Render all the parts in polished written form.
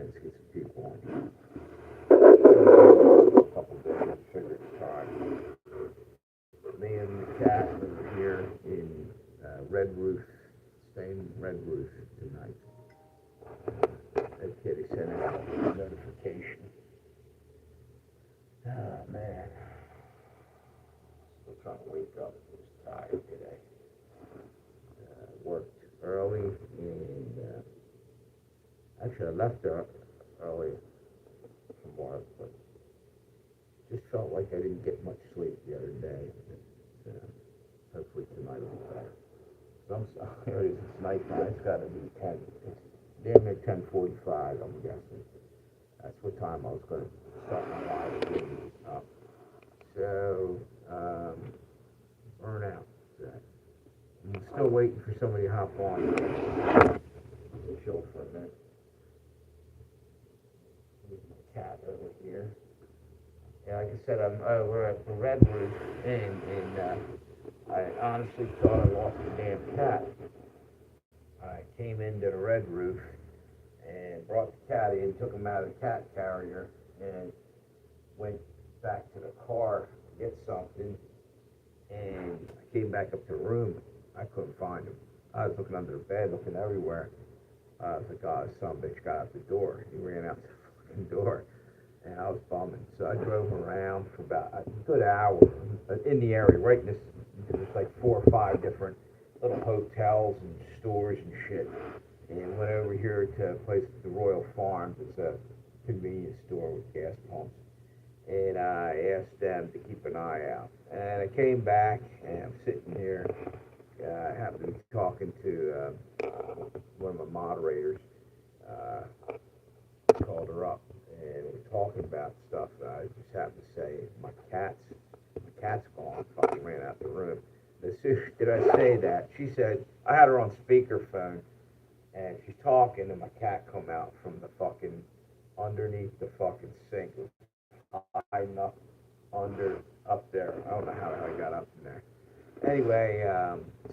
minutes, get some people on here. A couple days, figure it's time. Me and the cat live here in Red Roof, staying Red Roof tonight. That kid is sending out a notification. Oh man, still trying to wake up. I was tired today. Worked early and actually I left early from work, but just felt like I didn't get much sleep the other day. Hopefully tonight will be better. So I'm sorry, it's night now. It's got to be 10. It's damn near 10:45. I'm guessing. That's what time I was going to start my live stream up. So burnout. I'm still waiting for somebody to hop on. Chill for a minute. Leave my cat over here. Yeah, like I said, we're at the Red Roof Inn, and I honestly thought I lost the damn cat. I came into the Red Roof and brought the cat in, took him out of the cat carrier, and went back to the car to get something. And I came back up to the room. I couldn't find him. I was looking under the bed, looking everywhere. I was like, oh, some bitch got out the door. He ran out the fucking door. And I was bumming. So I drove around for about a good hour in the area, right in this, there's like 4 or 5 different little hotels and stores and shit. And went over here to a place, the Royal Farms. It's a convenience store with gas pumps. And I asked them to keep an eye out. And I came back, and I'm sitting here. I happened to be talking to one of my moderators. Called her up, and we're talking about stuff. I just happened to say, my cat's gone. Fucking ran out the room. As soon did I say that, she said, I had her on speakerphone, and she's talking, and my cat come out from the fucking, underneath the fucking sink. It was hiding up there. I don't know how the hell I got up in there. Anyway,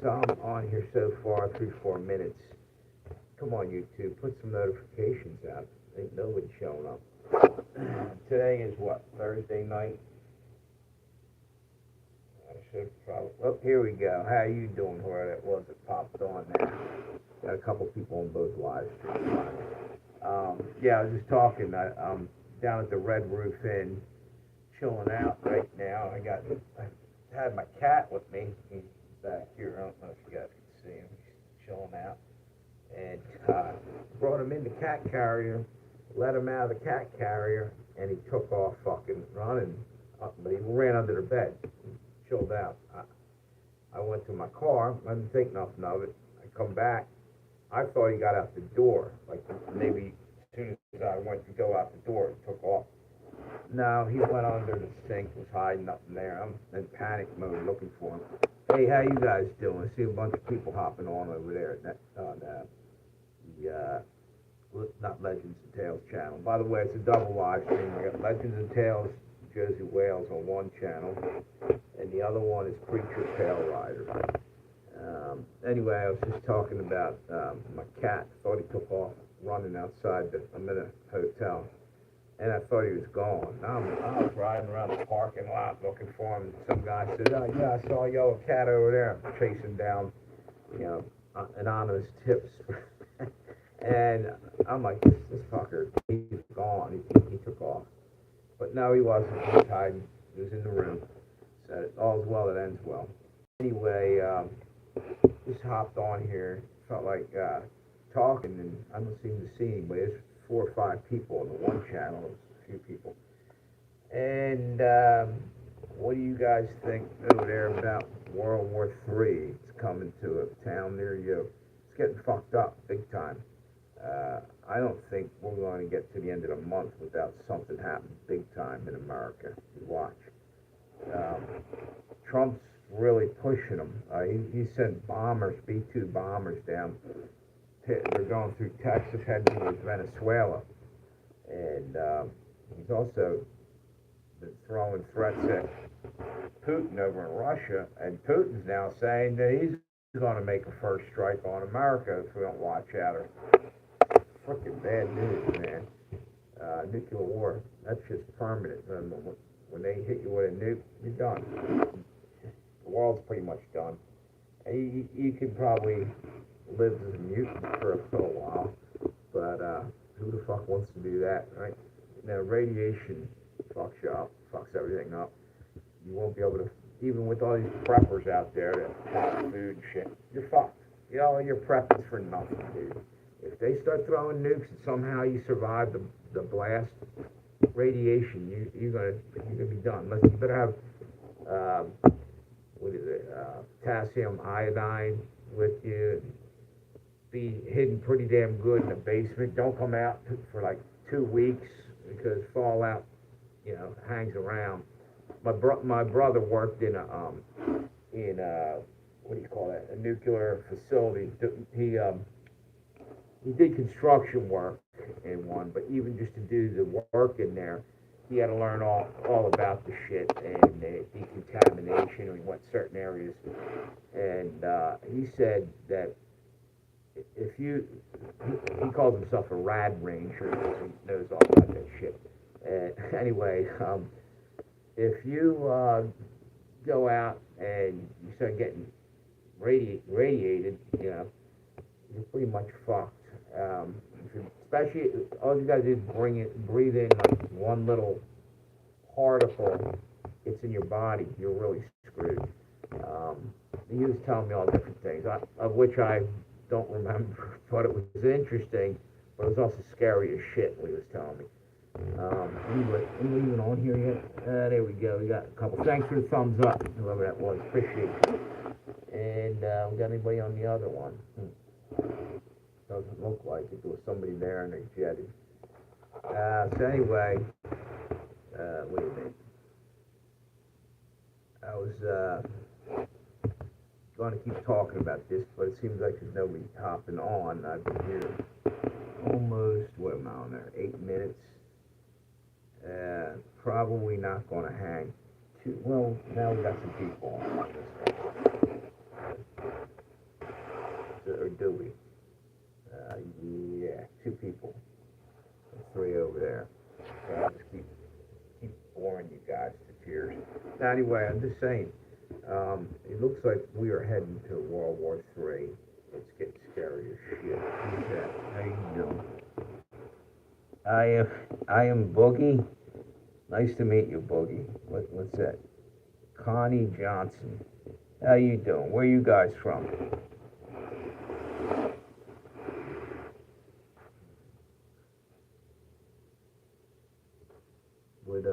so I'm on here so far, 3-4 minutes. Come on, YouTube, put some notifications out. Ain't nobody showing up. Today is what, Thursday night? I should probably, oh, here we go. How you doing, whoever that was that popped on there? Got a couple people on both live streams. Yeah, I was just talking. I'm down at the Red Roof Inn, chilling out right now. I had my cat with me. He's back here. I don't know if you guys can see him. He's chilling out. And brought him in the cat carrier, let him out of the cat carrier, and he took off fucking running. But he ran under the bed, chilled out. I went to my car. I didn't think nothing of it. I come back. I thought he got out the door. Like maybe as soon as I went to go out the door, he took off. No, he went under the sink, was hiding up in there. I'm in panic mode looking for him. Hey, how you guys doing? I see a bunch of people hopping on over there on the not Legends and Tales channel. By the way, it's a double live stream. I got Legends and Tales, Josie Wales on one channel, and the other one is Preacher Tail Rider. Anyway, I was just talking about my cat. Thought he took off running outside. I'm in a hotel. And I thought he was gone. I was riding around the parking lot looking for him. Some guy said, oh, yeah, I saw a yellow cat over there. I'm chasing down, anonymous tips. And I'm like, this fucker, he's gone. He took off. But no, he wasn't. He was hiding. He was in the room. Said, all's well that ends well. Anyway, just hopped on here. Felt like talking, and I don't seem to see anybody. There's 4 or 5 people on the one channel. There's a few people. And what do you guys think over there about World War III? It's coming to a town near you. It's getting fucked up big time. I don't think we're going to get to the end of the month without something happening big time in America. You watch. Trump's really pushing them. He sent bombers, B-2 bombers down. They're going through Texas, heading towards Venezuela. And he's also been throwing threats at Putin over in Russia. And Putin's now saying that he's going to make a first strike on America if we don't watch out, or freaking bad news, man. Nuclear war, that's just permanent. When they hit you with a nuke, you're done. The world's pretty much done. And you can probably live as a mutant for a little while, but who the fuck wants to do that, right? Now, radiation fucks you up, fucks everything up. You won't be able to, even with all these preppers out there that have food and shit, you're fucked. You know, your prep is for nothing, dude. If they start throwing nukes and somehow you survive the blast, radiation, you're gonna be done. Unless you better have what is it, potassium iodine with you. Be hidden pretty damn good in the basement. Don't come out for like 2 weeks because fallout, hangs around. My brother worked in a what do you call that? A nuclear facility. He did construction work in one, but even just to do the work in there, he had to learn all about the shit and the decontamination. We went certain areas, and he said that if you, he calls himself a rad ranger because he knows all about that shit. Anyway, if you go out and you start getting radiated, you're pretty much fucked. Especially, all you gotta do is breathe in like one little particle. It's in your body. You're really screwed. He was telling me all different things, of which I don't remember. Thought it was interesting, but it was also scary as shit what he was telling me. Anyway, are we even on here yet? There we go. We got a couple. Thanks for the thumbs up, whoever that was. Appreciate it. And we got anybody on the other one? Doesn't look like it. There was somebody there and they jetted. So anyway, wait a minute. I was going to keep talking about this, but it seems like there's nobody hopping on. I've been here almost, what am I on there, 8 minutes. Probably not going to hang too, well, now we got some people on this one. Or do we? Yeah, 2 people. 3 over there. So I'll just keep boring you guys to tears. Now, anyway, I'm just saying, it looks like we are heading to World War III. It's getting scary as shit. Who's that? How you doing? I am Boogie. Nice to meet you, Boogie. What's that? Connie Johnson. How you doing? Where you guys from? Would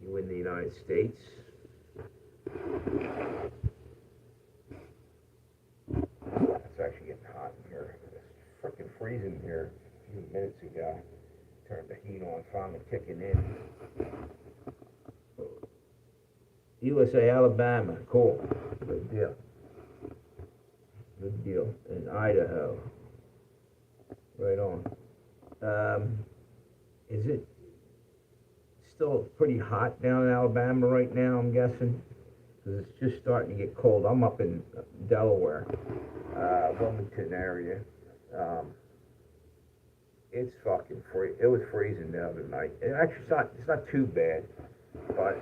you in the United States? It's actually getting hot in here. It's freaking freezing here a few minutes ago. Turned the heat on, finally kicking in. USA, Alabama, cool. Good deal. Good deal. In Idaho. Right on. Is it still pretty hot down in Alabama right now, I'm guessing? Because it's just starting to get cold. I'm up in Delaware, Wilmington area. It's fucking free. It was freezing the other night. Actually, it's not too bad, but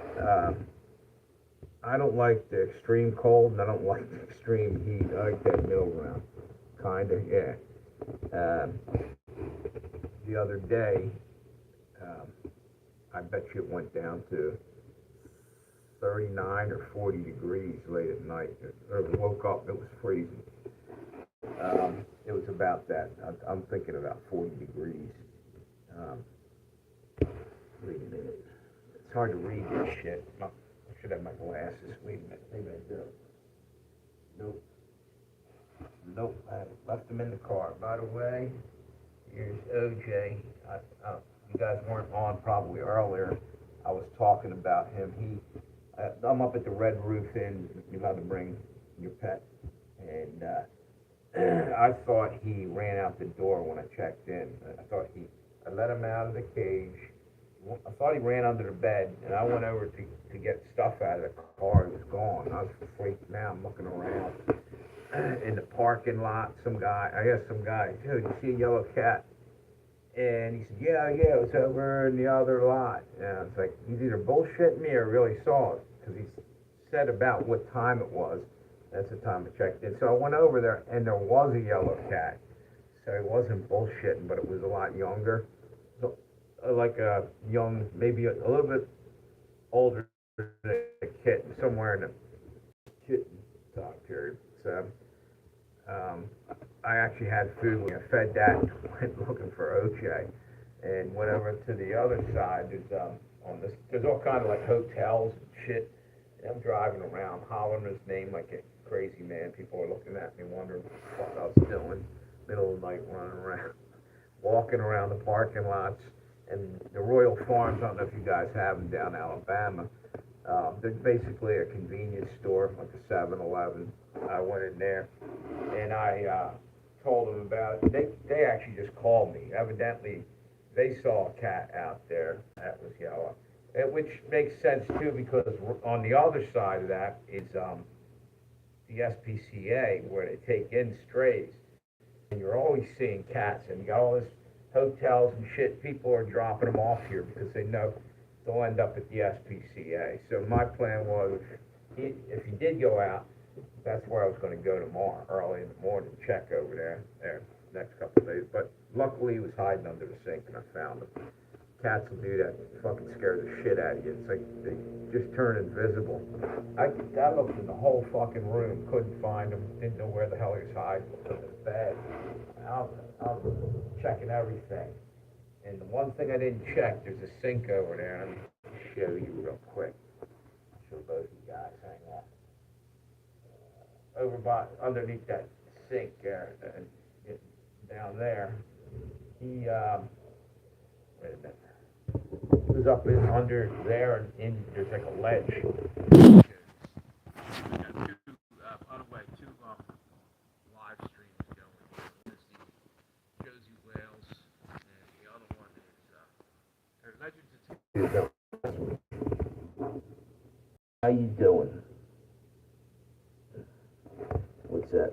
I don't like the extreme cold, and I don't like the extreme heat. I like that middle ground, kinda, yeah. The other day, I bet you it went down to 39 or 40 degrees late at night. Or woke up, it was freezing. It was about that. I'm thinking about 40 degrees. Wait a minute. It's hard to read this shit. I should have my glasses. Wait a minute. Maybe I do. Nope. Nope. I left them in the car. By the way, here's OJ. You guys weren't on probably earlier. I was talking about him. I'm up at the Red Roof Inn. You're allowed to bring your pet. And I thought he ran out the door when I checked in. I let him out of the cage. I thought he ran under the bed, and I went over to get stuff out of the car. It was gone. I was freaking out. I'm looking around. in the parking lot. Some guy, I asked some guy, dude, you see a yellow cat? And he said, yeah, it was over in the other lot. And it's like, he's either bullshitting me or really saw it, because he said about what time it was. That's the time I checked in. So I went over there, and there was a yellow cat. So he wasn't bullshitting, but it was a lot younger. So, like a young, maybe a little bit older than a kitten, somewhere in the kitten time period. So um, I actually had food when I fed that and went looking for OJ. And went over to the other side. There's all kind of like hotels and shit. And I'm driving around hollering his name like a crazy man. People are looking at me wondering what I was doing. Middle of the night running around, walking around the parking lots. And the Royal Farms, I don't know if you guys have them down in Alabama. They're basically a convenience store, like a 7-Eleven. I went in there, and I told them about it. They actually just called me. Evidently, they saw a cat out there that was yellow, which makes sense too, because on the other side of that is the SPCA, where they take in strays, and you're always seeing cats, and you got all this hotels and shit. People are dropping them off here because they know they'll end up at the SPCA. So my plan was, if he did go out, that's where I was going to go tomorrow, early in the morning, check over there next couple of days. But luckily he was hiding under the sink, and I found him. Cats will do that, fucking scare the shit out of you. It's like they just turn invisible. I looked in the whole fucking room, couldn't find him, didn't know where the hell he was hiding. It was bad. I was checking everything. And the one thing I didn't check, there's a sink over there, and let me show you real quick. Show both of you guys, hang on. Underneath that sink there, down there, he, wait a minute. He was up under there, and there's like a ledge. We got two live streams going. There's the Josie Wales, and the other one is Legends of How you doing? What's that?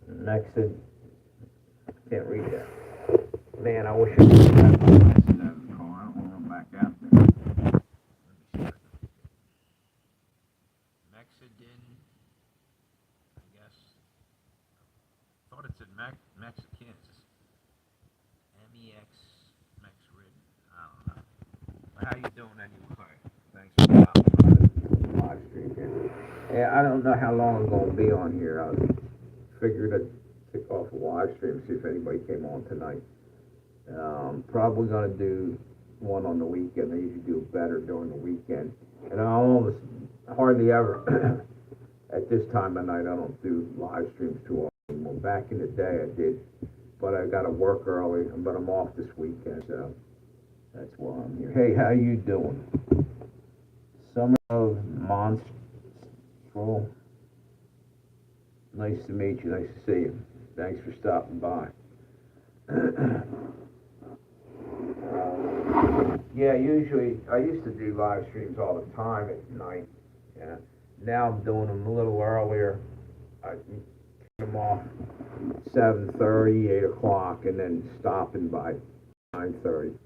Mexican. Can't read that. Man, I wish I could have that car. I don't want to run back out there. Let me see. Mexican, I guess. I thought it said Mexican. It's just MEX Mexrid. I don't know. But how you doing anyway? Thanks for stopping by the live stream here. Yeah, I don't know how long I'm going to be on here. I figured I'd kick off a live stream, see if anybody came on tonight. Probably going to do one on the weekend. I usually do better during the weekend. And I almost hardly ever, at this time of night, I don't do live streams too often anymore. Back in the day I did, but I got to work early, but I'm off this weekend, so that's why I'm here. Hey, how you doing? Summer of Monstral. Nice to meet you. Nice to see you. Thanks for stopping by. Yeah, usually, I used to do live streams all the time at night. Yeah. Now I'm doing them a little earlier. I kick them off 7:30, 8 o'clock, and then stopping by 9:30.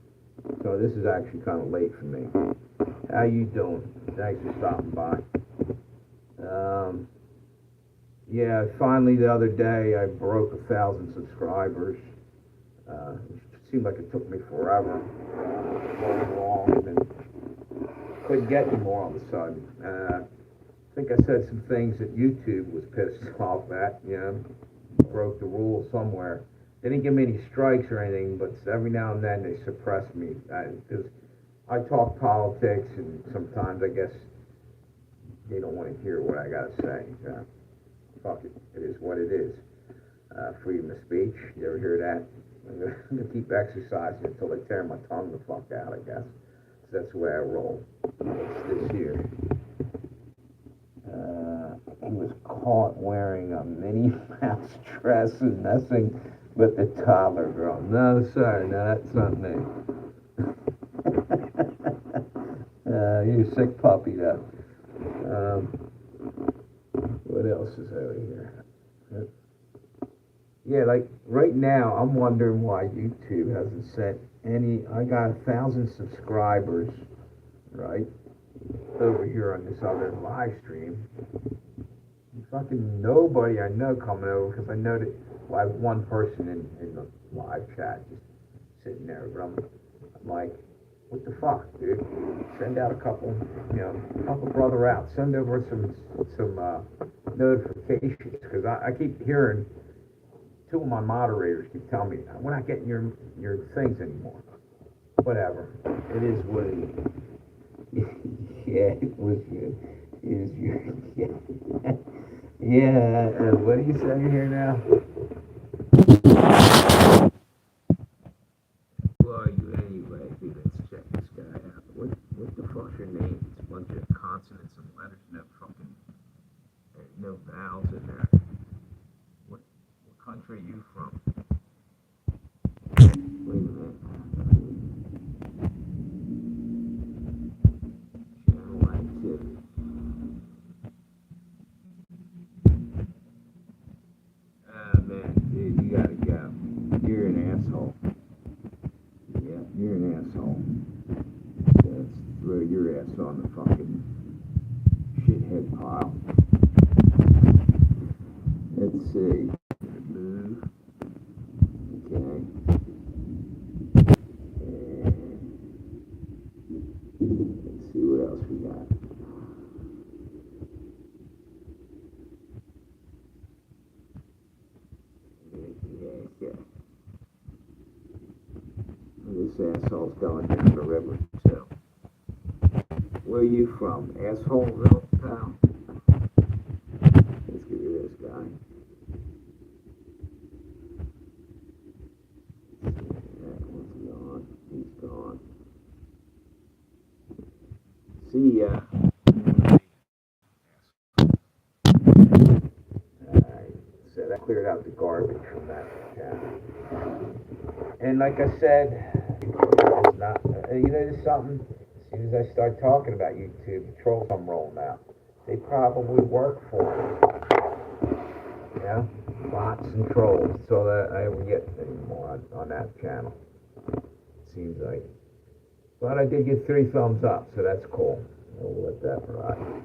So this is actually kind of late for me. How you doing? Thanks for stopping by. Yeah, finally the other day I broke 1,000 subscribers. It seemed like it took me forever, long, and then couldn't get any more all of a sudden. I think I said some things that YouTube was pissed off at, broke the rule somewhere. They didn't give me any strikes or anything, but every now and then they suppress me. Because I talk politics, and sometimes I guess they don't want to hear what I got to say. Fuck it, it is what it is. Freedom of speech, you ever hear that? I'm going to keep exercising until they tear my tongue the fuck out, I guess. So that's the way I roll. What's this here? He was caught wearing a Minnie Mouse dress and messing with the toddler girl. No, sir, no, that's not me. You're a sick puppy, though. What else is over here? Yeah, like right now, I'm wondering why YouTube hasn't sent any. I got 1,000 subscribers, right, over here on this other live stream. Fucking nobody I know coming over because I know that well, I have one person in the live chat just sitting there, but I'm like, what the fuck, dude? Send out a couple, help a brother out. Send over some notifications because I keep hearing two of my moderators keep telling me we're not getting your things anymore. Whatever, it is what it is. Yeah, it was good. It is good. Yeah. Yeah, what are you saying here now? Who are you anyway? Dude, let's check this guy out. What the fuck's your name? It's a bunch of consonants and letters, no fucking, there's no vowels in there. What country are you from? Wait a minute. Channel activity. Ah, man, dude, you gotta go. You're an asshole. Yeah, you're an asshole. Let's throw your ass on the fucking shithead pile. Let's see. Move. Okay. And let's see what else we got. Yeah. This asshole's going down the river, too. Where are you from? Assholeville, pal? Let's get rid of this guy. That one's gone. He's gone. See ya. Alright, so that cleared out the garbage from that channel. And like I said, it's not, there's something, as soon as I start talking about YouTube, the trolls come rolling out. They probably work for it. Bots and trolls. That's all that I ever get anymore on that channel. Seems like. But I did get 3 thumbs up, so that's cool. We'll let that ride.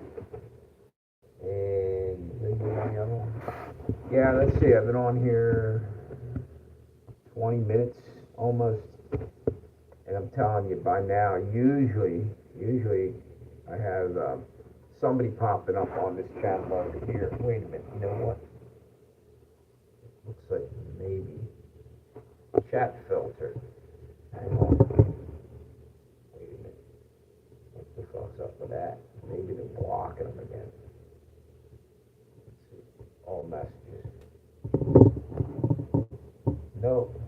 And any other one? Yeah, let's see. I've been on here 20 minutes almost. And I'm telling you, by now, usually I have somebody popping up on this channel over here. Wait a minute, you know what? Looks like maybe chat filter. Hang on. Wait a minute. What the fuck's up with that? Maybe they're blocking them again. Let's see. All messages. Nope.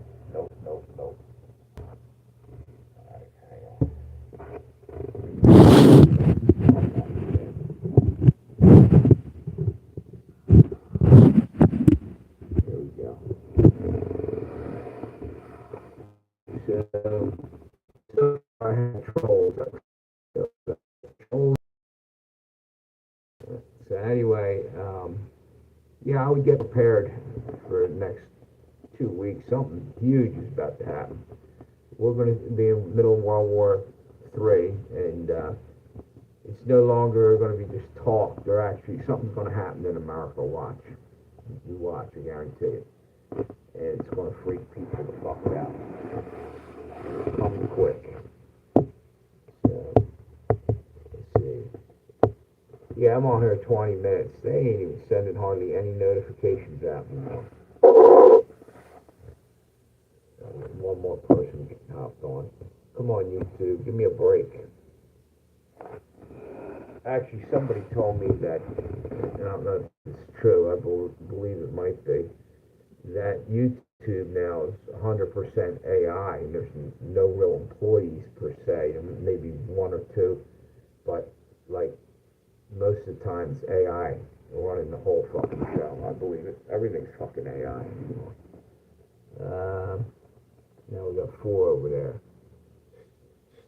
Alright, hang on. Here we go. So I have trolls. So anyway, yeah, I would get prepared for the next 2 weeks. Something huge is about to happen. We're going to be in the middle of World War III, and it's no longer going to be just talk. Something's going to happen in America. Watch. You watch, I guarantee it. And it's going to freak people the fuck out. It's coming quick. So, let's see. Yeah, I'm on here 20 minutes. They ain't even sending hardly any notifications out anymore. One more person hopped on. Come on, YouTube, give me a break. Actually, somebody told me that, and I don't know if it's true, I believe it might be, that YouTube now is 100% AI, and there's no real employees per se, maybe 1 or 2, but like most of the time it's AI running the whole fucking show. I believe it. Everything's fucking AI anymore. Now we got 4 over there.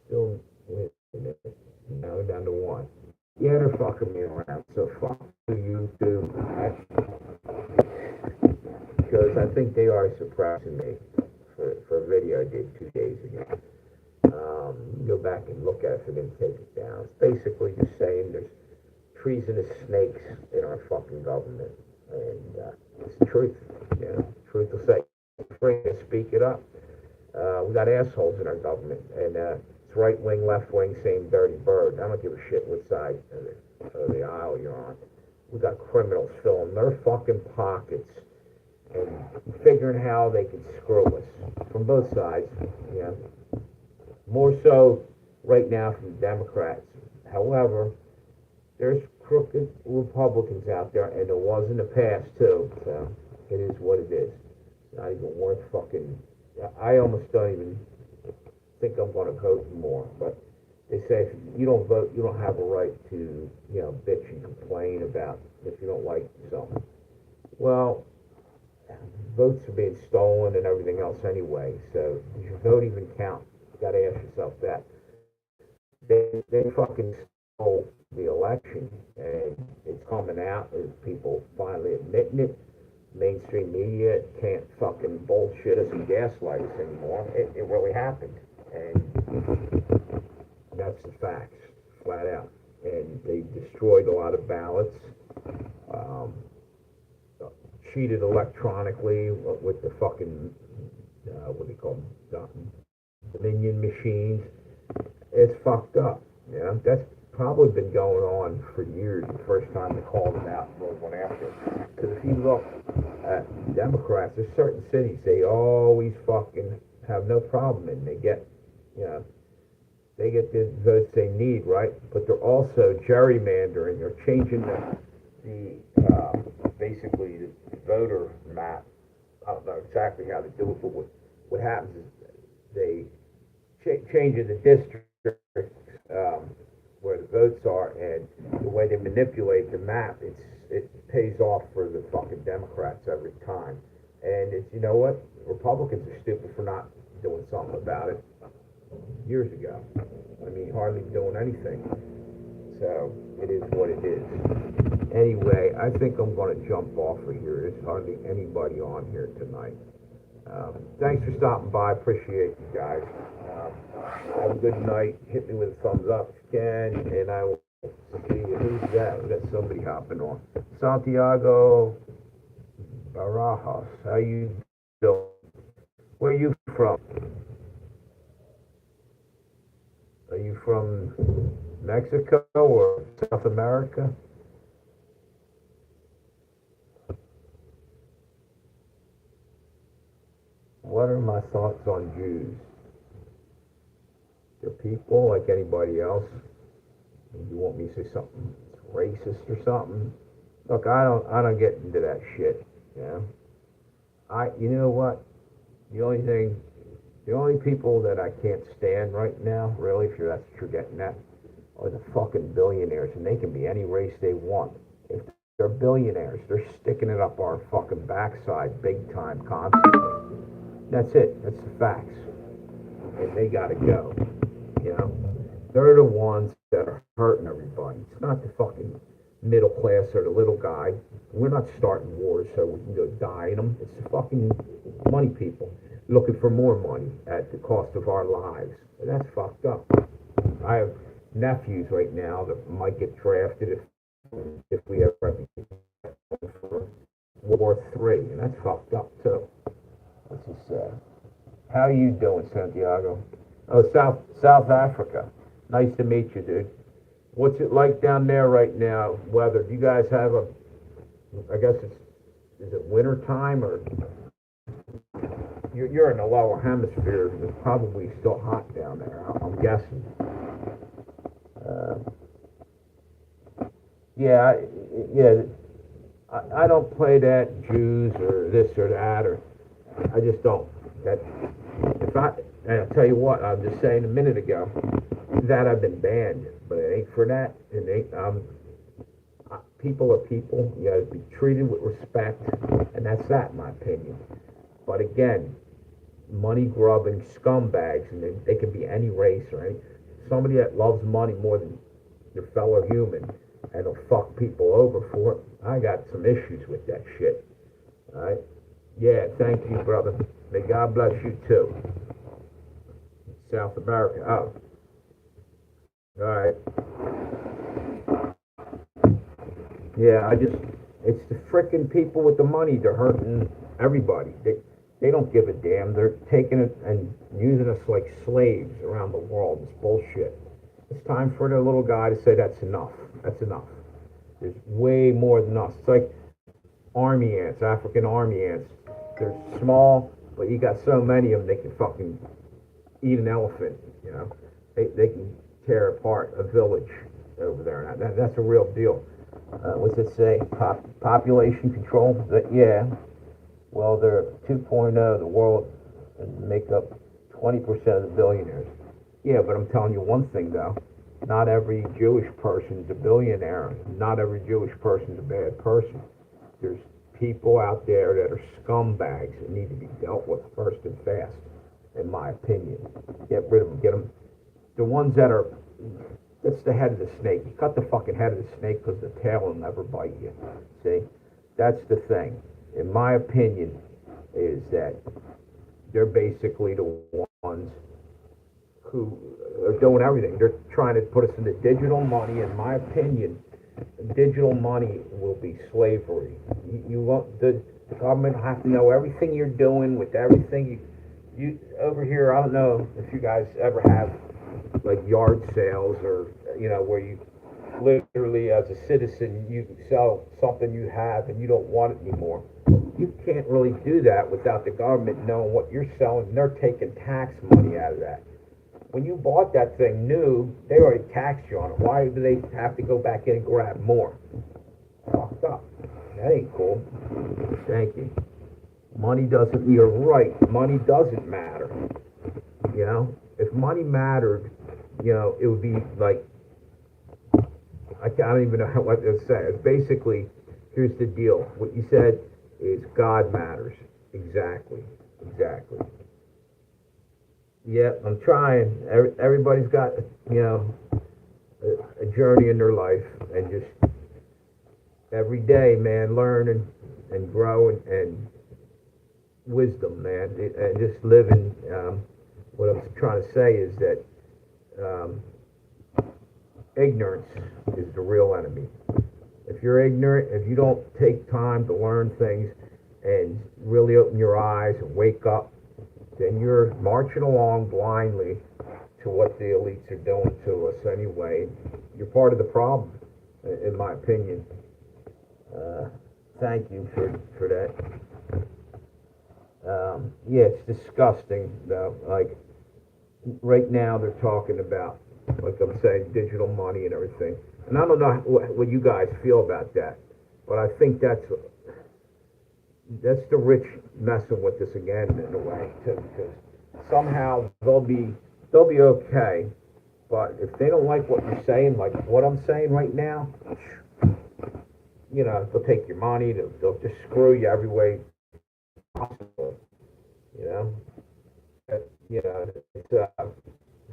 Still, wait a minute. Now we're down to 1. Yeah, they're fucking me around. So fuck YouTube. because I think they are suppressing me for a video I did 2 days ago. Go back and look at it if they're going to take it down. It's basically just saying there's treasonous snakes in our fucking government. And it's the truth. You know, truth will set you free to speak it up. We got assholes in our government. And it's right wing, left wing, same dirty bird. I don't give a shit what side of the aisle you're on. We got criminals filling their fucking pockets and figuring how they can screw us from both sides. You know, more so right now from the Democrats. However, there's crooked Republicans out there, and there was in the past too. So it is what it is. It's not even worth fucking. I almost don't even think I'm going to vote anymore. But they say if you don't vote, you don't have a right to, you know, bitch and complain about if you don't like something. Well, votes are being stolen and everything else anyway. So does your vote even count? You got to ask yourself that. They fucking stole the election, and it's coming out as people finally admitting it. Mainstream media can't fucking bullshit us and gaslight us anymore. It really happened, and that's the facts, flat out. And they destroyed a lot of ballots, cheated electronically with the fucking what do they call them, Dominion machines. It's fucked up. You know, that's probably been going on for years. The first time they called it out, and went after it. Because if you look at Democrats, there's certain cities they always fucking have no problem in. They get, you know, they get the votes they need, right? But they're also gerrymandering. They're changing the basically the voter map. I don't know exactly how to do it, but what happens is they change the district where the votes are, and the way they manipulate the map, it pays off for the fucking Democrats every time. And it's, you know what? Republicans are stupid for not doing something about it years ago. I mean, hardly doing anything. So it is what it is. Anyway, I think I'm going to jump off of here. There's hardly anybody on here tonight. Thanks for stopping by. Appreciate you guys. Have a good night. Hit me with a thumbs up if you can, and I will see you. Who's that? We got somebody hopping on. Santiago Barajas. How you doing? Where are you from? Are you from Mexico or South America? What are my thoughts on Jews? They're people like anybody else. You want me to say something racist or something? Look, I don't get into that shit. You know, you know what? The only people that I can't stand right now, really, if that's what you're getting at, are the fucking billionaires, and they can be any race they want. If they're billionaires, they're sticking it up our fucking backside big time constantly. That's it. That's the facts. And they gotta go. You know? They're the ones that are hurting everybody. It's not the fucking middle class or the little guy. We're not starting wars so we can go die in them. It's the fucking money people looking for more money at the cost of our lives. And that's fucked up. I have nephews right now that might get drafted if we ever have for World War III, and that's fucked up too. That's just sad. How you doing, Santiago? Oh, South Africa. Nice to meet you, dude. What's it like down there right now? Weather? Do you guys have I guess is it winter time, or you're in the lower hemisphere? It's probably still hot down there, I'm guessing. Yeah. I don't play that Jews or this or that, or I just don't. And I'll tell you what, I was just saying a minute ago that I've been banned, but it ain't for that. It ain't. People are people. You got to be treated with respect, and that's that, in my opinion. But again, money grubbing scumbags, and they can be any race or any somebody that loves money more than your fellow human, and will fuck people over for it. I got some issues with that shit. All right. Yeah, thank you, brother. May God bless you too. South America. Oh, all right. Yeah, it's the frickin' people with the money. They're hurting everybody. They don't give a damn. They're taking it and using us like slaves around the world. It's bullshit. It's time for the little guy to say that's enough. That's enough. There's way more than us. It's like army ants, African army ants. They're small, but you got so many of them, they can fucking eat an elephant, you know. They can tear apart a village over there. That's a real deal. What's it say? Population control? Yeah. Well, they're 2.0, the world, and make up 20% of the billionaires. Yeah, but I'm telling you one thing, though. Not every Jewish person's a billionaire. Not every Jewish person's a bad person. There's people out there that are scumbags that need to be dealt with first and fast, in my opinion. Get rid of them. Get them. The ones that are, that's the head of the snake. You cut the fucking head of the snake because the tail will never bite you. See? That's the thing. In my opinion, is that they're basically the ones who are doing everything. They're trying to put us into digital money. In my opinion, digital money will be slavery. You want the government will have to know everything you're doing with everything you over here. I don't know if you guys ever have like yard sales or where you literally as a citizen you sell something you have and you don't want it anymore. You can't really do that without the government knowing what you're selling, and they're taking tax money out of that. When you bought that thing new, they already taxed you on it. Why do they have to go back in and grab more? Fucked up. That ain't cool. Thank you. Money doesn't, you're right, money doesn't matter. If money mattered, it would be like, I don't even know what to say. Basically, here's the deal. What you said is God matters. Exactly. Yeah, I'm trying. Everybody's got, a journey in their life, and just every day, man, learn and grow and wisdom, man, and just living. What I'm trying to say is that ignorance is the real enemy. If you're ignorant, if you don't take time to learn things and really open your eyes and wake up, then you're marching along blindly to what the elites are doing to us anyway. You're part of the problem, in my opinion. Thank you for that. Yeah, it's disgusting, though. Like, right now they're talking about, like I'm saying, digital money and everything. And I don't know what you guys feel about that, but I think that's the rich messing with us again in a way, too, because somehow they'll be okay, but if they don't like what you're saying, like what I'm saying right now, they'll take your money, they'll just screw you every way possible, It's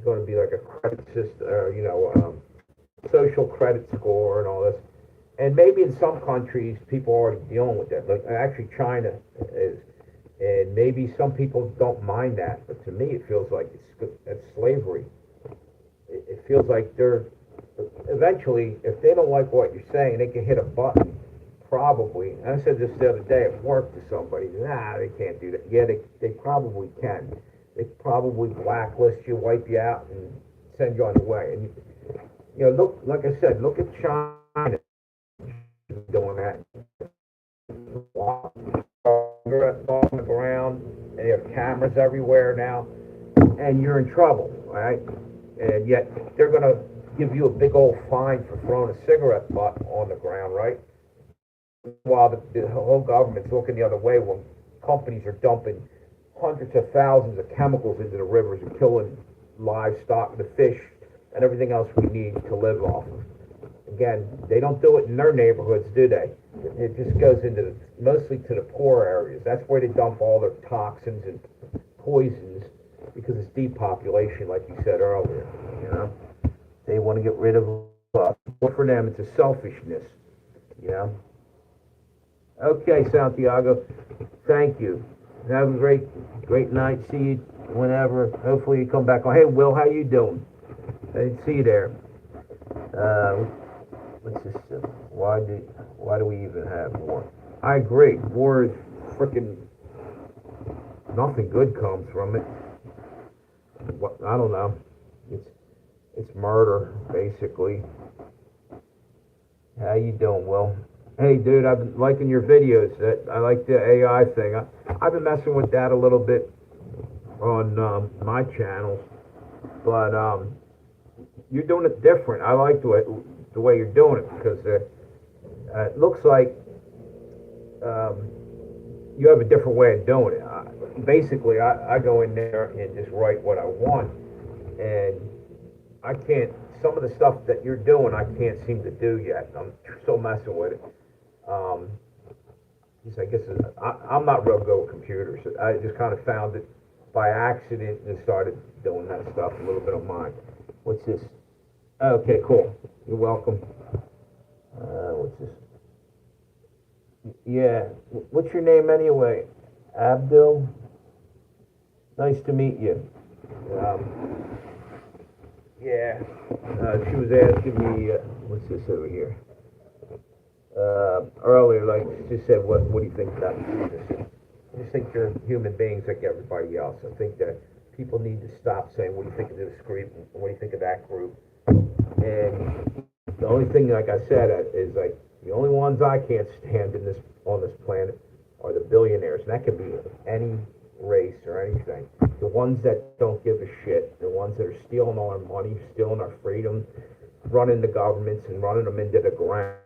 going to be like a credit system, or, social credit score and all this. And maybe in some countries, people are already dealing with that. Like, actually, China is. And maybe some people don't mind that. But to me, it feels like it's slavery. It feels like they're... Eventually, if they don't like what you're saying, they can hit a button, probably. And I said this the other day at work to somebody. Nah, they can't do that. Yeah, they probably can. They probably blacklist you, wipe you out, and send you on your way. And look, like I said, look at China doing that. On the ground, and they have cameras everywhere now, and you're in trouble, right? And yet they're going to give you a big old fine for throwing a cigarette butt on the ground, right? While the whole government's looking the other way when companies are dumping hundreds of thousands of chemicals into the rivers and killing livestock, the fish, and everything else we need to live off of. Again, they don't do it in their neighborhoods, do they? It just goes into mostly to the poor areas. That's where they dump all their toxins and poisons, because it's depopulation, like you said earlier. They want to get rid of us. But for them, it's a selfishness. Okay, Santiago, thank you. Have a great night. See you whenever. Hopefully you come back on. Hey, Will, how you doing? I didn't see you there. Uh, what's this? Why do why do we even have war? I agree. War is freaking nothing good comes from it. What, I don't know. It's it's murder basically. How you doing, Will? Hey, dude, I've been liking your videos. That I like the AI thing. I've been messing with that a little bit on my channel, but you're doing it different. I like the way you're doing it because it looks like um, you have a different way of doing it. Basically, I go in there and just write what I want, and I can't. Some of the stuff that you're doing, I can't seem to do yet. I'm still messing with it. Um, I guess I'm not real good with computers. I just kind of found it by accident and started doing that stuff. A little bit of mine. What's this? Okay, cool. You're welcome. What's this? Yeah. What's your name anyway? Abdul. Nice to meet you. Um, yeah. She was asking me, what's this over here? Earlier, like, she said, what do you think about Jesus? I just think you're human beings like everybody else. I think that people need to stop saying, what do you think of this group? What do you think of that group? And the only thing, like I said, is like, the only ones I can't stand on this planet are the billionaires. And that could be any race or anything. The ones that don't give a shit, the ones that are stealing all our money, stealing our freedom, running the governments and running them into the ground,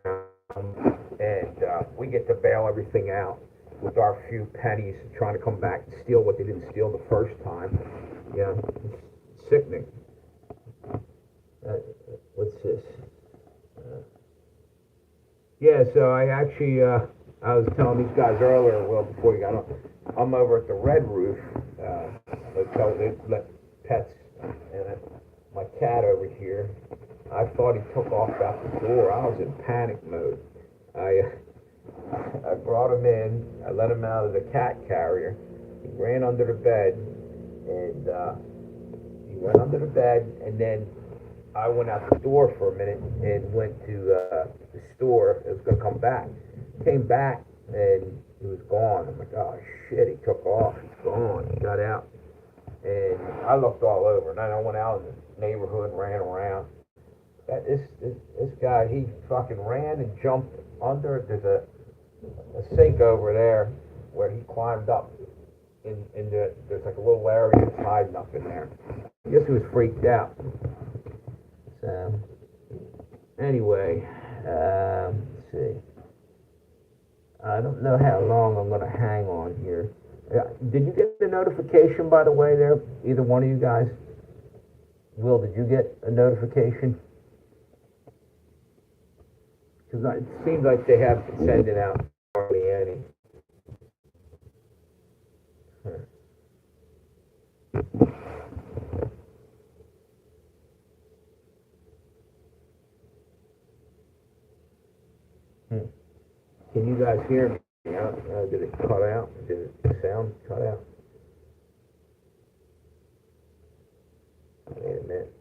and we get to bail everything out with our few pennies, trying to come back and steal what they didn't steal the first time. Yeah, it's sickening. What's this? Yeah, so I actually, I was telling these guys earlier, well, before you got on, I'm over at the Red Roof hotel. They let pets, and my cat over here, I thought he took off out the door. I was in panic mode. I I brought him in. I let him out of the cat carrier. He ran under the bed, and he went under the bed, and then I went out the door for a minute and went to the store. It was going to come back. Came back, and he was gone. I'm like, oh shit, he took off. He's gone. He got out. And I looked all over, and then I went out in the neighborhood, ran around. This guy, he fucking ran and jumped under. There's a sink over there where he climbed up. There's like a little area that's hiding up in there. I guess he was freaked out. So, anyway, let's see. I don't know how long I'm going to hang on here. Did you get the notification, by the way, there? Either one of you guys? Will, did you get a notification? Because it seems like they have been sending out hardly any. Can you guys hear me? Did it cut out? Did the sound cut out? Wait a minute.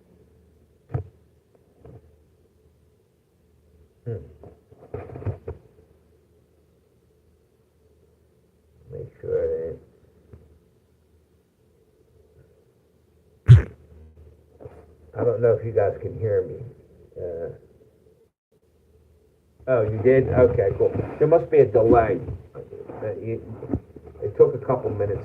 Make sure I didn't. I don't know if you guys can hear me. Oh, you did? Okay, cool. There must be a delay. It took a couple minutes.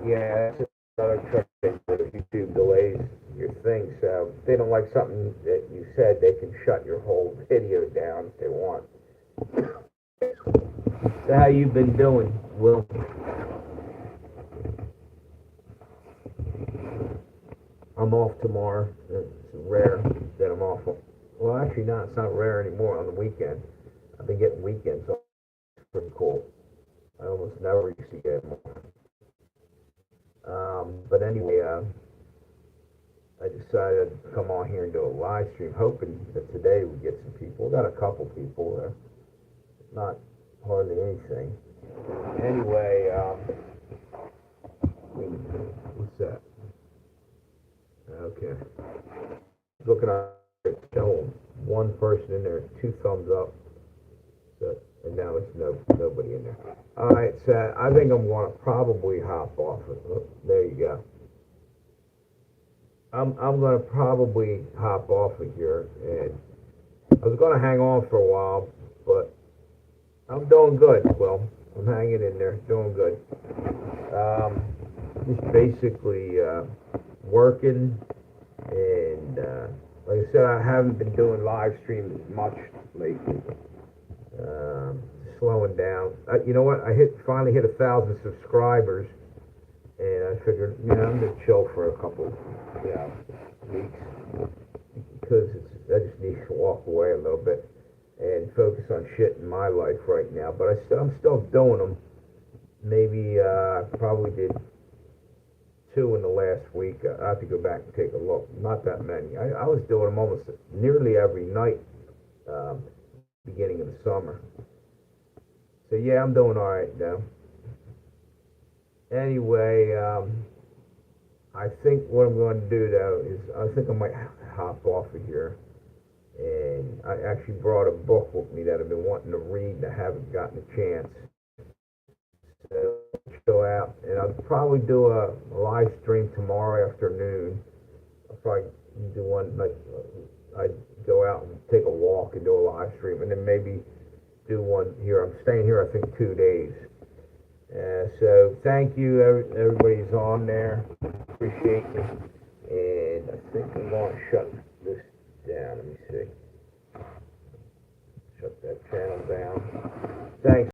Yeah, that's another trick that YouTube delays your thing. So if they don't like something that you said, they can shut your whole video down if they want. So how you been doing, Will? I'm off tomorrow. It's rare that I'm off. Well, actually, no, it's not rare anymore on the weekend. I've been getting weekends off. It's pretty cool. I almost never used to get them off. But anyway, I decided to come on here and do a live stream, hoping that today we get some people. Got a couple people there, not hardly anything. Anyway, what's that? Okay. Looking at it, one person in there, 2 thumbs up. So, and now it's nobody in there. All right, so I think I'm going to probably hop off it. Oh, there you go. I'm going to probably hop off of here, and I was going to hang on for a while, but I'm doing good. Well, I'm hanging in there, doing good. Just basically working, and like I said, I haven't been doing live streams much lately. Slowing down. You know what? I finally hit 1,000 subscribers, and I figured, I'm gonna chill for a couple, weeks because I just need to walk away a little bit and focus on shit in my life right now. But I'm still doing them. Maybe I probably did 2 in the last week. I have to go back and take a look. Not that many. I was doing them almost nearly every night, beginning of the summer. So yeah, I'm doing all right now. Anyway, I think what I'm going to do though is I think I might hop off of here. And I actually brought a book with me that I've been wanting to read and I haven't gotten a chance. So chill out, and I'll probably do a live stream tomorrow afternoon. I'll probably do one like I go out and take a walk and do a live stream, and then maybe do one here. I'm staying here, I think, 2 days. So thank you, everybody's on there. Appreciate me. And I think I'm going to shut this down. Let me see. Shut that channel down.